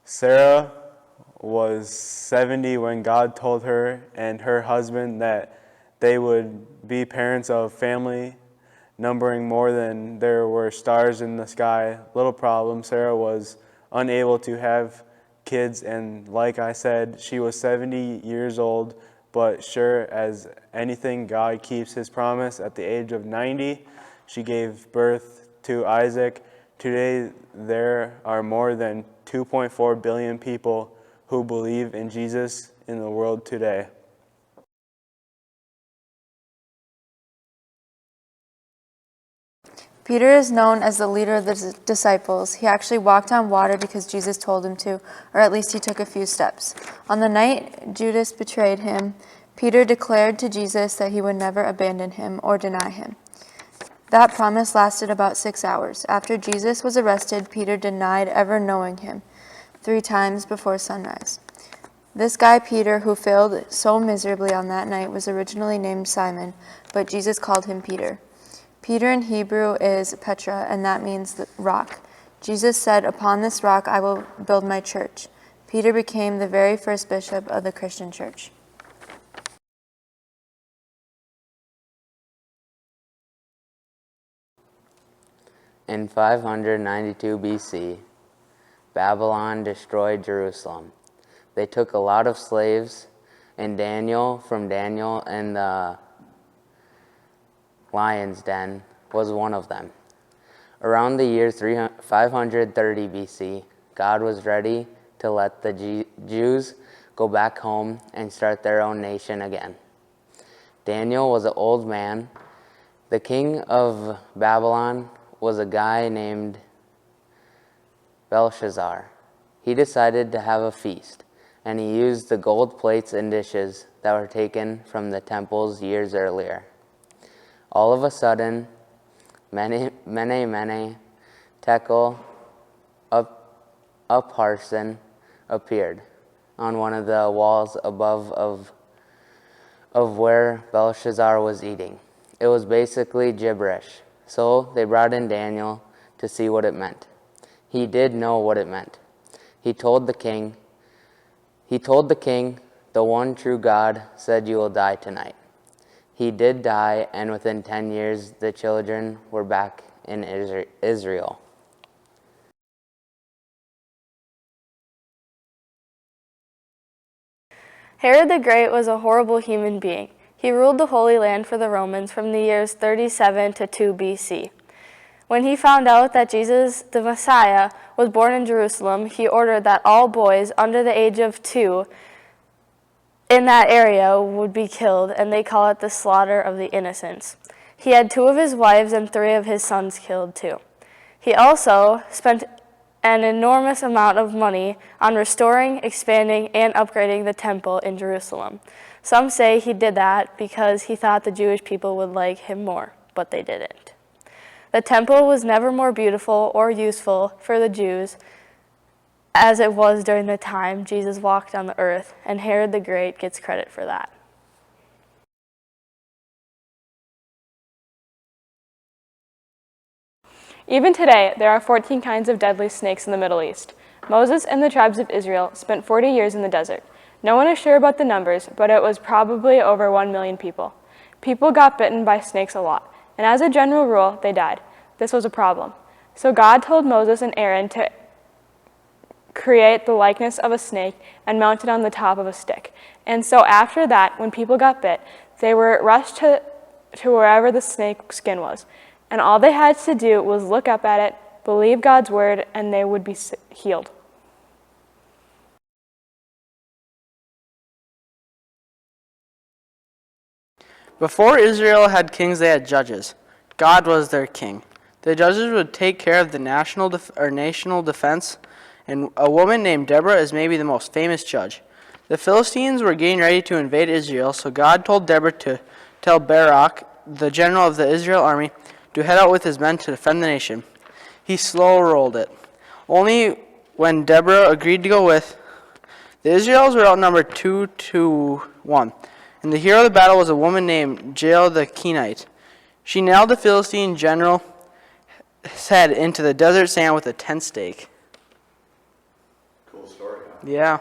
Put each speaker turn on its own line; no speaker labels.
Sarah was 70 when God told her and her husband that they would be parents of family numbering more than there were stars in the sky. Little problem, Sarah was unable to have kids, and like I said, she was 70 years old, but sure as anything, God keeps his promise. At the age of 90, she gave birth to Isaac. Today, there are more than 2.4 billion people who believe in Jesus in the world today.
Peter is known as the leader of the disciples. He actually walked on water because Jesus told him to, or at least he took a few steps. On the night Judas betrayed him, Peter declared to Jesus that he would never abandon him or deny him. That promise lasted about 6 hours. After Jesus was arrested, Peter denied ever knowing him 3 times before sunrise. This guy Peter, who failed so miserably on that night, was originally named Simon, but Jesus called him Peter. Peter in Hebrew is Petra, and that means the rock. Jesus said, "Upon this rock I will build my church." Peter became the very first bishop of the Christian church.
In 592 BC, Babylon destroyed Jerusalem. They took a lot of slaves, and Daniel in the lion's den was one of them. Around the year 530 BC, God was ready to let the Jews go back home and start their own nation again. Daniel was an old man. The king of Babylon was a guy named Belshazzar. He decided to have a feast, and he used the gold plates and dishes that were taken from the temples years earlier. All of a sudden, Mene, Tekel, Upharsin appeared on one of the walls above of where Belshazzar was eating. It was basically gibberish, so they brought in Daniel to see what it meant. He did know what it meant. He told the king, "The one true God said you will die tonight." He did die, and within 10 years, the children were back in Israel.
Herod the Great was a horrible human being. He ruled the Holy Land for the Romans from the years 37 to 2 BC. When he found out that Jesus, the Messiah, was born in Jerusalem, he ordered that all boys under the age of 2 in that area would be killed, and they call it the slaughter of the innocents. He had 2 of his wives and 3 of his sons killed too. He also spent an enormous amount of money on restoring, expanding, and upgrading the temple in Jerusalem. Some say he did that because he thought the Jewish people would like him more, but they didn't. The temple was never more beautiful or useful for the Jews as it was during the time Jesus walked on the earth, and Herod the Great gets credit for that.
Even today, there are 14 kinds of deadly snakes in the Middle East. Moses and the tribes of Israel spent 40 years in the desert. No one is sure about the numbers, but it was probably over 1 million people. People got bitten by snakes a lot, and as a general rule, they died. This was a problem. So God told Moses and Aaron to create the likeness of a snake and mount it on the top of a stick. And so after that, when people got bit, they were rushed to wherever the snake skin was. And all they had to do was look up at it, believe God's word, and they would be healed.
Before Israel had kings, they had judges. God was their king. The judges would take care of the national defense, and a woman named Deborah is maybe the most famous judge. The Philistines were getting ready to invade Israel, so God told Deborah to tell Barak, the general of the Israel army, to head out with his men to defend the nation. He slow-rolled it. Only when Deborah agreed to go with, the Israelites were outnumbered 2-1, and the hero of the battle was a woman named Jael the Kenite. She nailed the Philistine general's head into the desert sand with a tent stake.
Cool. cool story, huh?
Yeah.